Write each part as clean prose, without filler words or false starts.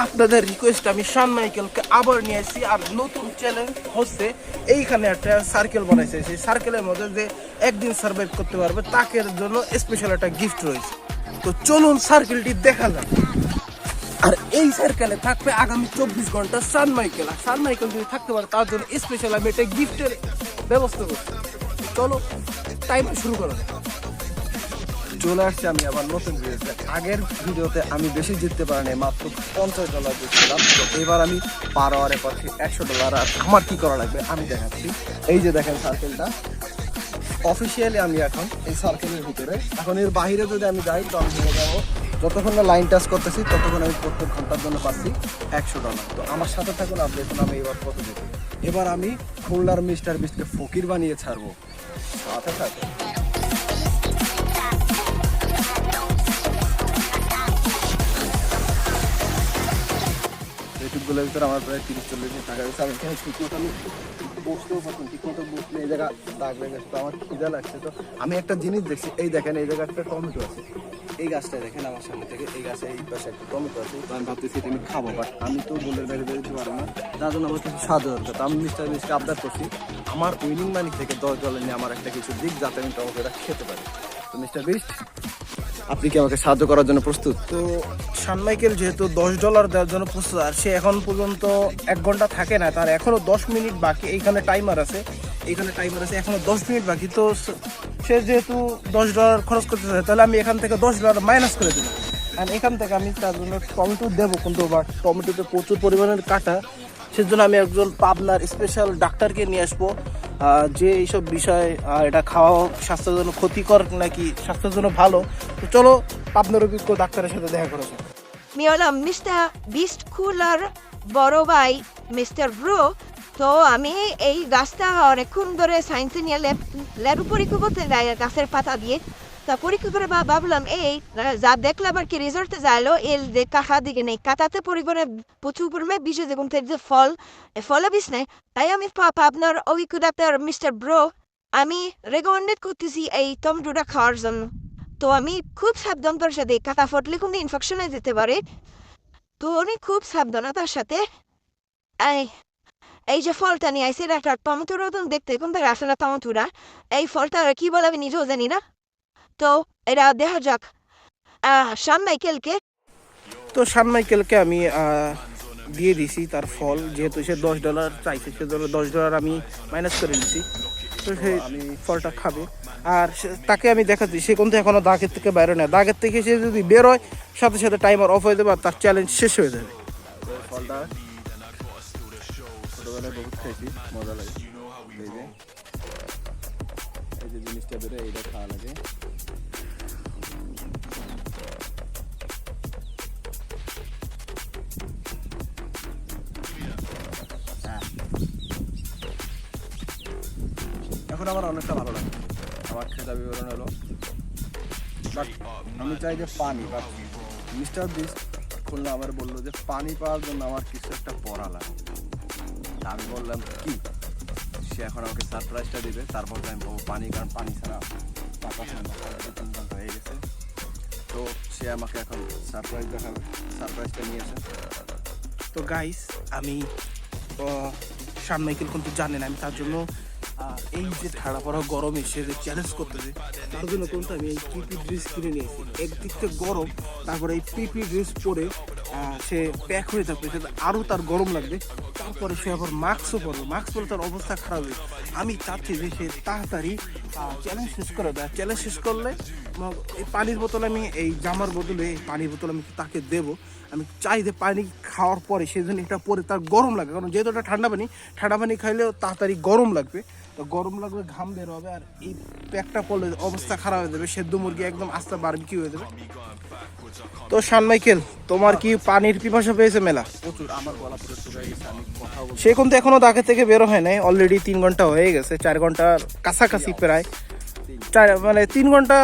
আপনাদের রিকোয়েস্ট আমি শান মাইকেলকে আবার নিয়ে আসছি, আর নতুন চ্যালেঞ্জ হচ্ছে এইখানে একটা সার্কেল বানাইছে, সেই সার্কেলের মধ্যে যে একদিন সার্ভাইভ করতে পারবে তাকে জন্য স্পেশাল একটা গিফট রয়েছে। তো চলুন সার্কেলটি দেখা যাক। আর এই সার্কেলে থাকবে আগামী 24 ঘন্টা শান মাইকেল, আর শান মাইকেল যদি থাকতে পারে তার জন্য স্পেশাল আমি একটা গিফটের ব্যবস্থা করছি। চলো টাইম শুরু করো। চলে আসছি আমি আবার নতুন ভিডিওতে। আগের ভিডিওতে আমি বেশি জিততে পারিনি, মাত্র $50 জিতছিলাম। তো এবার আমি পার আওয়ারে পাচ্ছি $100। আর আমার কি করা লাগবে আমি দেখাচ্ছি। এই যে দেখেন সার্কেলটা, অফিসিয়ালি আমি এখন এই সার্কেলের ভিতরে। এখন এর বাইরে যদি আমি যাই তো আমি হয়ে যাবো, যতক্ষণ না লাইন টাচ করতেছি ততক্ষণ আমি প্রত্যেক ঘন্টার জন্য পাচ্ছি $100। তো আমার সাথে থাকুন, আপনি দেখুন আমি এবার কত জিতব। এবার আমি খুলনার মিস্টার বিস্টকে ফকির বানিয়ে ছাড়বো, সাথে থাকুন। ইউটিউবগুলোর ভিতরে আমার প্রায় 30-40 টাকা গেছে। আমি এখানে ঠিকমতো আমি বসতেও পারতাম, ঠিকমতো বসলে এই জায়গা দাগ লেগে গেছে। তো আমার খিদা লাগছে, তো আমি একটা জিনিস দেখছি, এই দেখেন এই জায়গায় একটা টমেটো আছে, এই গাছটা দেখেন আমার সামনে থেকে, এই গাছে এই পাশে একটা টমেটো আছে। তো আমি ভাবতেছি এটা আমি খাবো, বাট আমি তো বলে বেড়ে দিতে পারবো না, তার জন্য আমার কিছু স্বাদ দরকার। তো আমি মিস্টার বিস্টকে আবদার করছি আমার উইনিং মানি থেকে $10 নিয়ে আমার একটা কিছু দিক, যাতে আমি টমেটোটা খেতে পারি। তো মিস্টার বিস্ট, আপনি কি আমাকে সাহায্য করার জন্য প্রস্তুত? তো শান মাইকেল যেহেতু $10 দেওয়ার জন্য প্রস্তুত, আর সে এখন পর্যন্ত 1 ঘন্টা থাকে না, তার এখনো 10 মিনিট বাকি। এইখানে টাইমার আছে, এখনো 10 মিনিট বাকি। তো সে যেহেতু $10 খরচ করতে চায়, তাহলে আমি এখান থেকে $10 মাইনাস করে দেবো। আর এখান থেকে আমি তার জন্য টমেটো দেবো, কিন্তু বাট টমেটোতে প্রচুর পরিমাণের কাটা, সেজন্য আমি একজন পাবনার স্পেশাল ডাক্তারকে নিয়ে আসবো, যে এইসব বিষয় এটা খাওয়া স্বাস্থ্যের জন্য ক্ষতিকর নাকি স্বাস্থ্যের জন্য ভালো। তো চলো পাবনার অভিজ্ঞ ডাক্তারের সাথে দেখা করা যাক। আমি হলাম মিস্টার বিস্ট কুলার বড় ভাই মিস্টার ব্রো। তো আমি এই গাছটা অনেকক্ষণ ধরে সায়েন্সে নিয়ে ল্যাবু পরীক্ষা করতে যাই গাছের পাতা দিয়ে। তা পরীক্ষা করে ভাবলাম এই যা দেখলাম আর কি রেজাল্টে যাইলো এর যে কাঁটা দিকে নেই, কাঁটাতে পরিমাণে প্রচুর পরিমাণে বিষ এবং যে ফলে বিষ নেই। তাই আমি আপনার অভিজ্ঞ ডাক্তার মিস্টার ব্রো আমি রেকমেন্ডেড করতেছি এই টমেটোটা খাওয়ার জন্য। তো আমি খুব সাবধানতার সাথে, কাঁটা ফুটলে কোনো ইনফেকশন হয়ে যেতে পারে, তো উনি খুব সাবধানতার সাথে এই যে ফলটা নিয়ে আইসি, এটা একটা টমেটোর মতন দেখতে, কোন থেকে আসে না টমেটোরা, এই ফলটা কি বলে আমি নিজেও জানি না। তো এটা দেখা যাক শান মাইকেলকে। তো শান মাইকেলকে আমি দিয়ে দিছি তার ফল, যেহেতু সে $10 চাইছে, সে $10 আমি মাইনাস করে দিচ্ছি। তো সে আমি ফলটা খাবে, আর তাকে আমি দেখাচ্ছি সে কিন্তু এখনো দাগের থেকে বাইরে নেয়। দাগের থেকে সে যদি বের হয় সাথে সাথে টাইমার অফ হয়ে যাবে, আর তার চ্যালেঞ্জ শেষ হয়ে যাবে। ফলটা ছোটবেলায় বহুত খাইছি, মজা লাগে। এই যে জিনিসটা বেরোয় এইটা খাওয়া লাগে। এখন আমার অনেকটা ভালো লাগে, আমার খেতা বিবরণ হলো। বাট আমি চাই যে পানি, বাট মিস্টার বিস্ট খুলনা আমার বললো যে পানি পাওয়ার জন্য আমার কিছু একটা পড়া লাগে। আমি বললাম কি, সে এখন আমাকে সারপ্রাইজটা দিবে, তারপর আমি বলবো পানি, কারণ পানি ছাড়া পাকা হয়ে গেছে। তো সে আমাকে এখন সারপ্রাইজটা নিয়েছে। তো গাইস, আমি শান মাইকেল কিন্তু জানেন আমি তার জন্য এই যে ঠাড়া পড়া গরমে সে যে চ্যালেঞ্জ করতেছে, তার জন্য কিন্তু আমি এই পিপি ড্রেস কিনে নিয়েছি। একদিক থেকে গরম, তারপরে এই পিপি ড্রেস পরে সে প্যাক হয়ে থাকবে, সেটা আরও তার গরম লাগবে। তারপরে সে আবার মাস্কও পরবে, মাস্ক পরে তার অবস্থা খারাপ হবে। আমি চাচ্ছি যে সে তাড়াতাড়ি চ্যালেঞ্জ শেষ করে দেয়। চ্যালেঞ্জ শেষ করলে এই পানির বোতল, আমি এই জামার বদলে এই পানির বোতল আমি তাকে দেবো। আমি চাই যে পানি খাওয়ার পরে সে যেন এটা পরে তার গরম লাগে, কারণ যেহেতু এটা ঠান্ডা পানি খাইলেও তাড়াতাড়ি গরম লাগবে। তো গরম লাগবে, ঘাম বের হবে, আর এই প্যাকটা পড়লে অবস্থা খারাপ হয়ে যাবে, সেদ্ধ মুরগি একদম আস্তে বারবিকিউ হয়ে যাবে। তো শান মাইকেল, তোমার কি পানির পিপাসা পেয়েছে মেলা? প্রচুর, আমার গলা পুরো শুকিয়ে গেছে। আমি কথা বলছি, সে কিন্তু এখনো দাগে থেকে বেরো হয় নাই, অলরেডি 3 ঘন্টা হয়ে গেছে, 4 ঘন্টার কাছাকাছি প্রায়, 3 ঘন্টা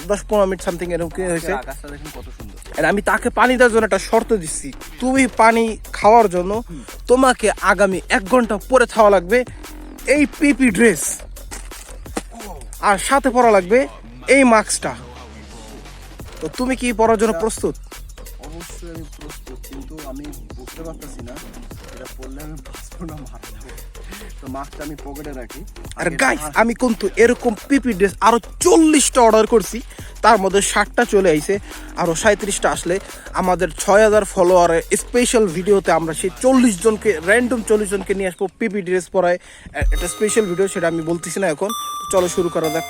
10-15 মিনিট সামথিং এরকম কি হয়েছে। আকাশটা দেখুন কত সুন্দর। আর আমি তাকে পানি দেওয়ার জন্য একটা শর্ত দিচ্ছি, তুমি পানি খাওয়ার জন্য তোমাকে আগামী 1 ঘন্টা পরে খাওয়া লাগবে এই পিপি ড্রেস, আর সাথে পরা লাগবে এই মাস্কটা। তো তুমি কি পরার জন্য প্রস্তুত? অবশ্যই আমি প্রস্তুত, কিন্তু আমি বুঝতে পারতেছি না এটা পড়লে আমি বাঁচবো না মারা যাবো। তো মাস্কটা আমি পকেটে রাখি। আর গাইস আমি কিন্তু এরকম পিপি ড্রেস আরো 40টা অর্ডার করছি, তার মধ্যে 60টা চলে আইছে, আরো 37টা আসলে আমাদের 6000 ফলোয়ারের স্পেশাল ভিডিওতে আমরা সেই 40 জনকে র্যান্ডম 40 জনকে নিয়ে আসবো পিপি ড্রেস পরায় একটা স্পেশাল ভিডিও, সেটা আমি বলতেছি না এখন। চলো শুরু করা যাক।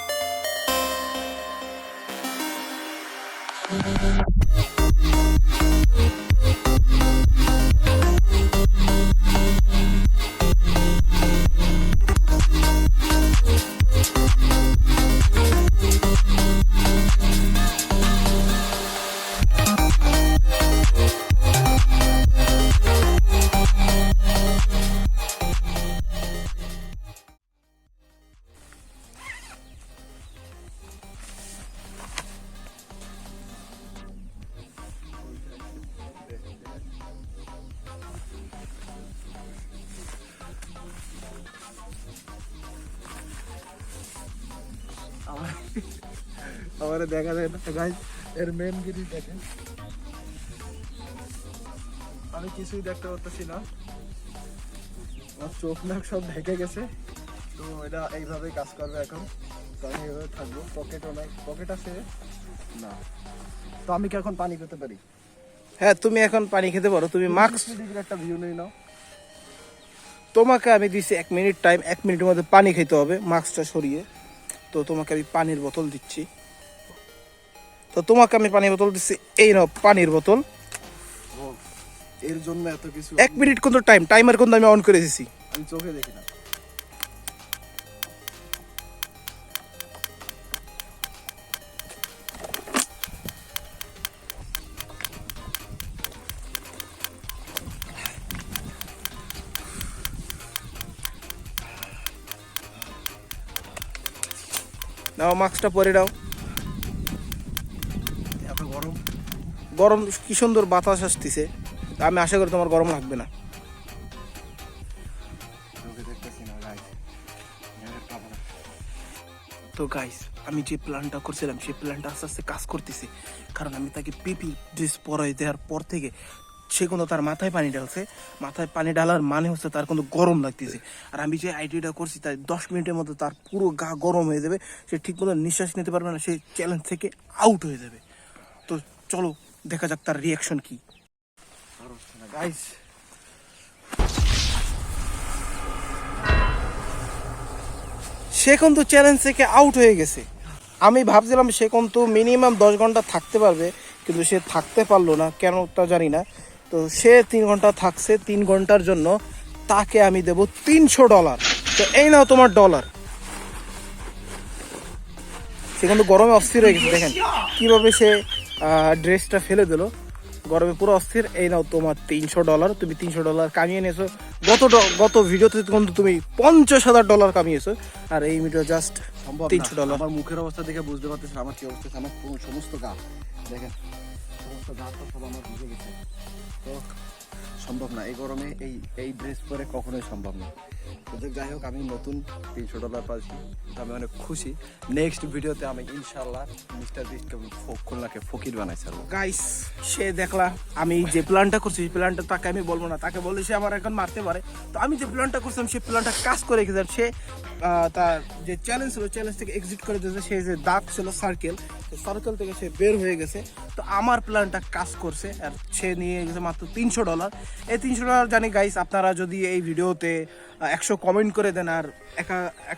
আমার দেখা যায় না গাইস, এর মেন গিরি দেখেন, আমি কিছুই দেখতে পারতেছি না, আমার চোখ নাক সব ঢেকে গেছে। তো এটা এইভাবেই কাজ করবে এখন। তো আমি এইভাবে থাকবো, পকেটও নাই, পকেট আছে না। তো আমি কি এখন পানি খেতে পারি? হ্যাঁ তুমি এখন পানি খেতে পারো, তুমি মাস্ক, ডিগ্রি একটা ভিউ নেই নাও। তোমাকে আমি দিচ্ছি 1 মিনিট টাইম, 1 মিনিটের মধ্যে পানি খেতে হবে মাস্কটা সরিয়ে। তো তোমাকে আমি পানির বোতল দিচ্ছি, তো তোমাকে আমি পানির বোতল দিচ্ছি, এই নাও পানির বোতল। ও, এর জন্য এত কিছু? 1 মিনিট কিন্তু টাইমার কিন্তু আমি অন করে দিছি। আমি চোখে দেখি না। নাও মাস্কটা পরে দাও। এত গরম। গরম কি সুন্দর বাতাস আসতেছে, আমি আশা করি তোমার গরম লাগবে না। চোখে দেখতেছি না গাইস। তো গাইস আমি যে প্ল্যানটা করছিলাম সেই প্ল্যানটা আস্তে আস্তে কাজ করতেছে, কারণ আমি তাকে পিপি ড্রেস পরাই দেওয়ার পর থেকে সে কিন্তু তার মাথায় পানি ঢালছে। মাথায় পানি ঢালার মানে হচ্ছে তার কিন্তু গরম লাগতেছে, আর আমি যে আইডিয়াটা করছি তাই 10 মিনিটের মধ্যে তার পুরো গা গরম হয়ে যাবে, সে ঠিক মতো নিঃশ্বাস নিতে পারবে না, সে চ্যালেঞ্জ থেকে আউট হয়ে যাবে। তো চলো দেখা যাক তার রিয়াকশন কি। গাইস সে কিন্তু চ্যালেঞ্জ থেকে আউট হয়ে গেছে। আমি ভাবছিলাম সে কিন্তু মিনিমাম 10 ঘন্টা থাকতে পারবে, কিন্তু সে থাকতে পারলো না, কেন তা জানি না। তো সে 3 ঘন্টা থাকছে, 3 ঘন্টার জন্য তাকে আমি দেব $300। তো এই নাও তোমার ডলার। সে কিন্তু গরমে অস্থির হয়ে গেছে, দেখেন কিভাবে সে ড্রেসটা ফেলে দিল, গরমে পুরো অস্থির। এই নাও তোমার $300, তুমি $300 কামিয়ে নিয়েছো। গত ভিডিওতে কিন্তু তুমি $50,000 কামিয়েছো, আর এই ভিডিও জাস্ট সম্ভব না। $300। আমার মুখের অবস্থা দেখে বুঝতে পারতেছেন আমার কি অবস্থা। আমার সমস্ত গা দেখেন, সমস্ত গা তো সব আমার ভিজে গেছে। তো সম্ভব না এই গরমে এই ড্রেস পরে কখনোই সম্ভব না। তো যাই হোক, আমি নতুন $300 পাচ্ছি, তো আমি অনেক খুশি। নেক্সট ভিডিওতে আমি ইনশাল্লাহ মিস্টার বিস্টকে খুলনাকে ফকির বানাই ছাড়বো। গাইস সে দেখলা আমি যে প্ল্যানটা করছি সেই প্ল্যানটা তাকে আমি বলবো না, তাকে বললে সে আমার এখন মারতে পারে। তো আমি যে প্ল্যানটা করছিলাম সেই প্ল্যানটা কাজ করে গেছিলাম। সে তার যে চ্যালেঞ্জ ছিল, চ্যালেঞ্জ থেকে এক্সিট করে দিয়েছে। সে যে দাগ ছিল সার্কেল, সার্কেল থেকে সে বের হয়ে গেছে। তো আমার প্ল্যানটা কাজ করছে, আর সে নিয়ে গেছে মাত্র $300। এই $300 জানি গাইস আপনারা যদি এই ভিডিওতে 100 কমেন্ট করে দেন আর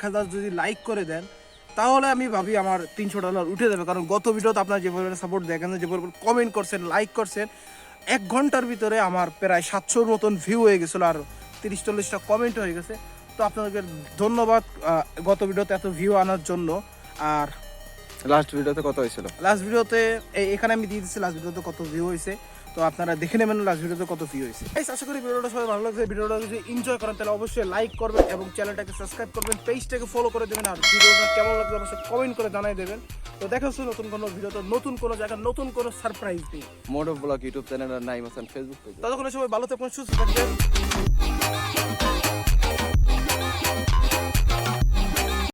1000 যদি লাইক করে দেন, তাহলে আমি ভাবি আমার $300 উঠে যাবে। কারণ গত ভিডিওতে আপনারা যে পরিমাণে সাপোর্ট দেখেন, যে পরিমাণ কমেন্ট করছেন, লাইক করছেন, 1 ঘন্টার ভিতরে আমার প্রায় 700-র মতন ভিউ হয়ে গেছিলো, আর 30-40টা কমেন্ট হয়ে গেছে। তো আপনাদের ধন্যবাদ গত ভিডিওতে এত ভিউ আনার জন্য। আর লাস্ট ভিডিওতে কত হয়েছিল? লাস্ট ভিডিওতে এখানে আমি দিয়ে দিচ্ছি লাস্ট ভিডিওতে কত ভিউ হয়েছে, তো আপনারা দেখে নেবেন লাস্ট ভিডিওতে কত ভিউ হয়েছে। আশা করি ভিডিওটা সবাই ভালো লাগছে। ভিডিওটা যদি এনজয় করেন তাহলে অবশ্যই লাইক করবেন এবং চ্যানেলটাকে সাবস্ক্রাইব করবেন, পেজটাকে ফলো করে দেবেন, আর ভিডিওটা কেমন লাগবে অবশ্যই কমেন্ট করে জানাই দেবেন। তো দেখা হচ্ছে নতুন কোনো ভিডিওতে, নতুন কোনো জায়গায়, নতুন কোনো সারপ্রাইজ দিয়ে। Mode of blog YouTube channel আর নাইম হাসান ফেসবুক পেজ। ততক্ষণ সবাই ভালো থাকবেন, সুস্থ থাকবেন।